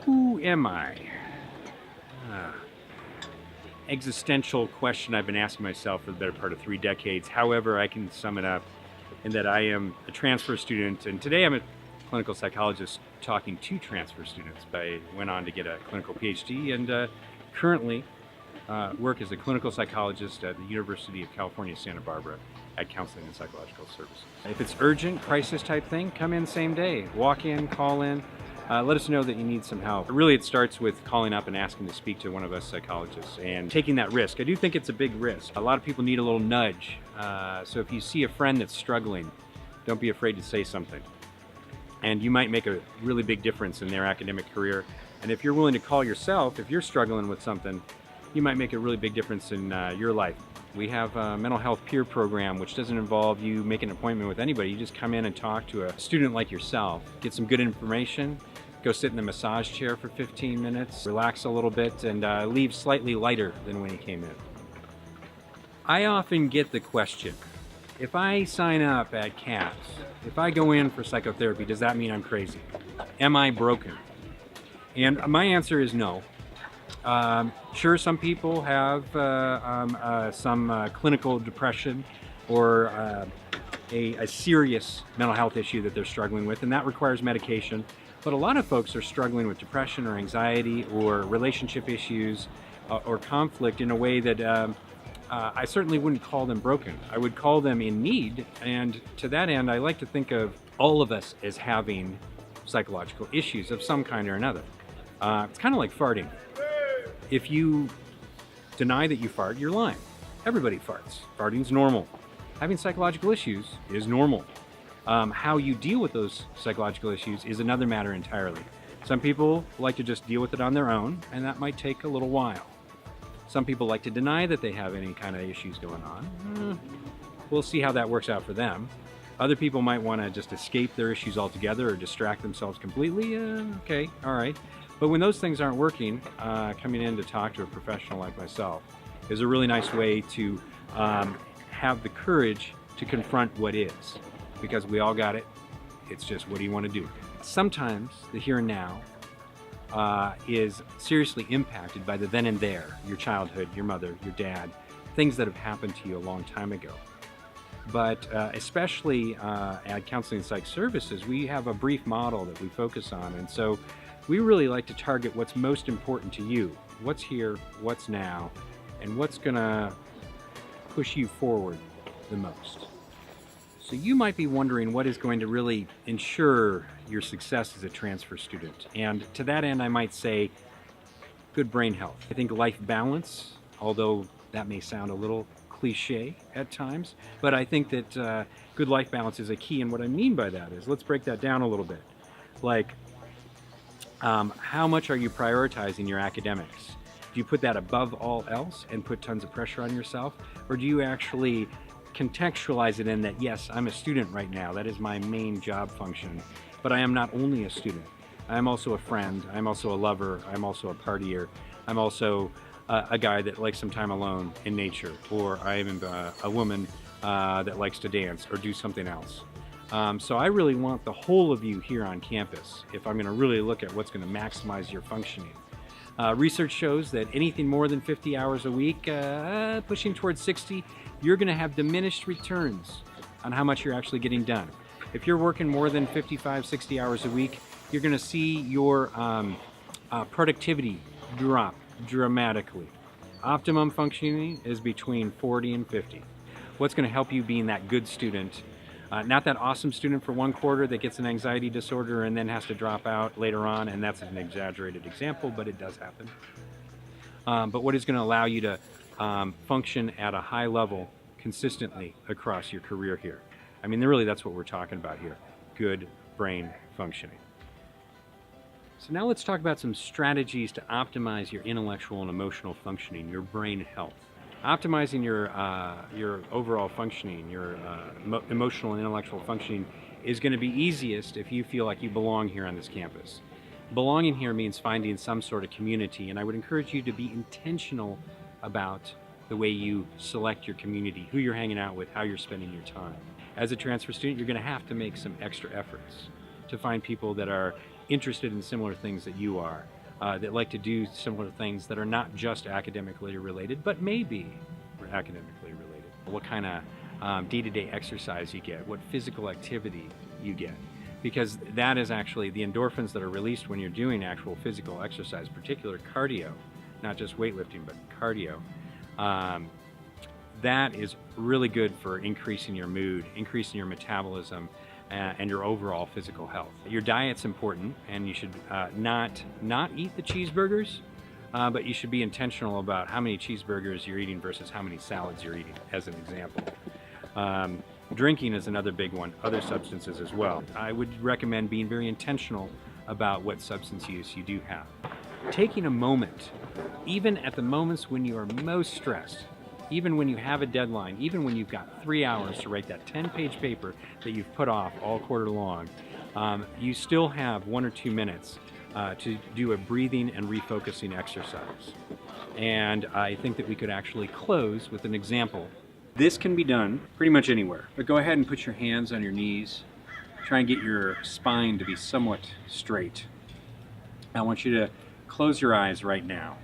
Who am I? Ah, Existential question I've been asking myself for the better part of 3 decades. However, I can sum it up in that I am a transfer student, and today I'm a clinical psychologist talking to transfer students. I went on to get a clinical PhD and currently work as a clinical psychologist at the University of California, Santa Barbara at Counseling and Psychological Services. If it's urgent, crisis type thing, come in same day. Walk in, call in, let us know that you need some help. Really, it starts with calling up and asking to speak to one of us psychologists and taking that risk. I do think it's a big risk. A lot of people need a little nudge. So if you see a friend that's struggling, don't be afraid to say something. And you might make a really big difference in their academic career. And if you're willing to call yourself, if you're struggling with something, you might make a really big difference in your life. We have a mental health peer program, which doesn't involve you making an appointment with anybody. You just come in and talk to a student like yourself, get some good information, go sit in the massage chair for 15 minutes, relax a little bit, and leave slightly lighter than when you came in. I often get the question, if I sign up at CAPS, if I go in for psychotherapy, does that mean I'm crazy? Am I broken? And my answer is no. Sure, some people have some clinical depression or a serious mental health issue that they're struggling with, and that requires medication. But a lot of folks are struggling with depression or anxiety or relationship issues or conflict in a way that I certainly wouldn't call them broken. I would call them in need, and to that end, I like to think of all of us as having psychological issues of some kind or another. It's kind of like farting. If you deny that you fart, you're lying. Everybody farts. Farting's normal. Having psychological issues is normal. How you deal with those psychological issues is another matter entirely. Some people like to just deal with it on their own, and that might take a little while. Some people like to deny that they have any kind of issues going on. We'll see how that works out for them. Other people might want to just escape their issues altogether or distract themselves completely. Okay, all right. But when those things aren't working, coming in to talk to a professional like myself is a really nice way to have the courage to confront what is. Because we all got it. It's just, what do you want to do? Sometimes the here and now is seriously impacted by the then and there, your childhood, your mother, your dad, things that have happened to you a long time ago. But especially at Counseling and Psych Services, we have a brief model that we focus on. And so we really like to target what's most important to you. What's here, what's now, and what's gonna push you forward the most. So you might be wondering what is going to really ensure your success as a transfer student. And to that end, I might say good brain health. I think life balance, although that may sound a little cliche at times, but I think that good life balance is a key. And what I mean by that is, let's break that down a little bit. Like, how much are you prioritizing your academics? Do you put that above all else and put tons of pressure on yourself? Or do you actually contextualize it in that, yes, I'm a student right now. That is my main job function. But I am not only a student. I'm also a friend. I'm also a lover. I'm also a partier. I'm also a guy that likes some time alone in nature. Or I am a woman that likes to dance or do something else. So I really want the whole of you here on campus if I'm going to really look at what's going to maximize your functioning. Research shows that anything more than 50 hours a week, pushing towards 60, you're going to have diminished returns on how much you're actually getting done. If you're working more than 55, 60 hours a week, you're going to see your productivity drop dramatically. Optimum functioning is between 40 and 50. What's going to help you being that good student? Not that awesome student for one quarter that gets an anxiety disorder and then has to drop out later on, and that's an exaggerated example, but it does happen. But what is going to allow you to function at a high level consistently across your career here? I mean, really, that's what we're talking about here. Good brain functioning. So now let's talk about some strategies to optimize your intellectual and emotional functioning, your brain health. Optimizing your overall functioning, your emotional and intellectual functioning is going to be easiest if you feel like you belong here on this campus. Belonging here means finding some sort of community, and I would encourage you to be intentional about the way you select your community, who you're hanging out with, how you're spending your time. As a transfer student, you're going to have to make some extra efforts to find people that are interested in similar things that you are, that like to do similar things that are not just academically related, but maybe academically related. What kind of day-to-day exercise you get, what physical activity you get. Because that is actually the endorphins that are released when you're doing actual physical exercise, particular cardio, not just weightlifting, but cardio. That is really good for increasing your mood, increasing your metabolism, and your overall physical health. Your diet's important, and you should not eat the cheeseburgers, but you should be intentional about how many cheeseburgers you're eating versus how many salads you're eating, as an example. Drinking is another big one, other substances as well. I would recommend being very intentional about what substance use you do have. Taking a moment, even at the moments when you are most stressed, even when you have a deadline, even when you've got 3 hours to write that 10-page paper that you've put off all quarter long, you still have 1 or 2 minutes to do a breathing and refocusing exercise. And I think that we could actually close with an example. This can be done pretty much anywhere, but go ahead and put your hands on your knees. Try and get your spine to be somewhat straight. I want you to close your eyes right now.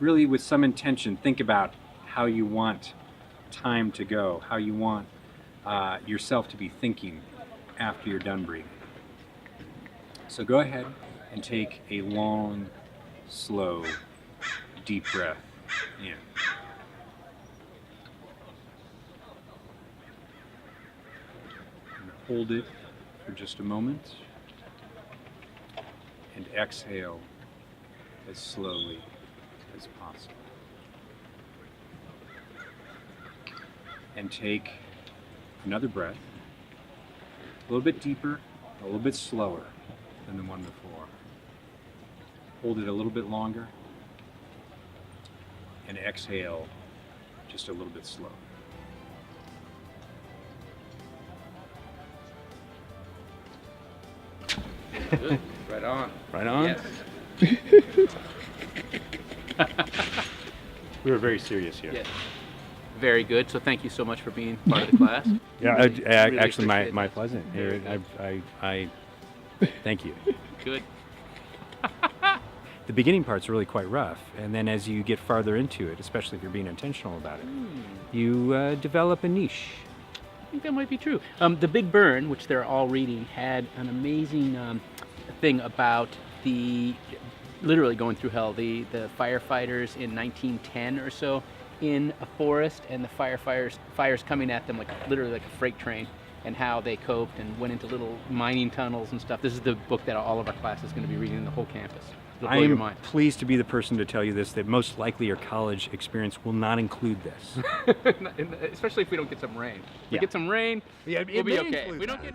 Really, with some intention, think about how you want time to go, how you want yourself to be thinking after you're done breathing. So go ahead and take a long, slow, deep breath in. And hold it for just a moment. And exhale as slowly as possible. And take another breath, a little bit deeper, a little bit slower than the one before. Hold it a little bit longer, and exhale just a little bit slower. Good. Right on. Right on? Yes. We were very serious here. Yes. Very good. So thank you so much for being part of the class. Yeah, Really actually, appreciate my it. pleasure. Very good. I thank you. Good. The beginning part's really quite rough, and then as you get farther into it, especially if you're being intentional about it, you develop a niche. I think that might be true. The Big Burn, which they're all reading, had an amazing thing about the literally going through hell. The firefighters in 1910 or so in a forest, and the fires coming at them like literally like a freight train, and how they coped and went into little mining tunnels and stuff. This is the book that all of our class is going to be reading in the whole campus. It'll blow your I'm mind. pleased to be the person to tell you this, that most likely your college experience will not include this. Especially if we don't get some rain. If we Yeah. get some rain, Yeah, we'll be okay. If we don't get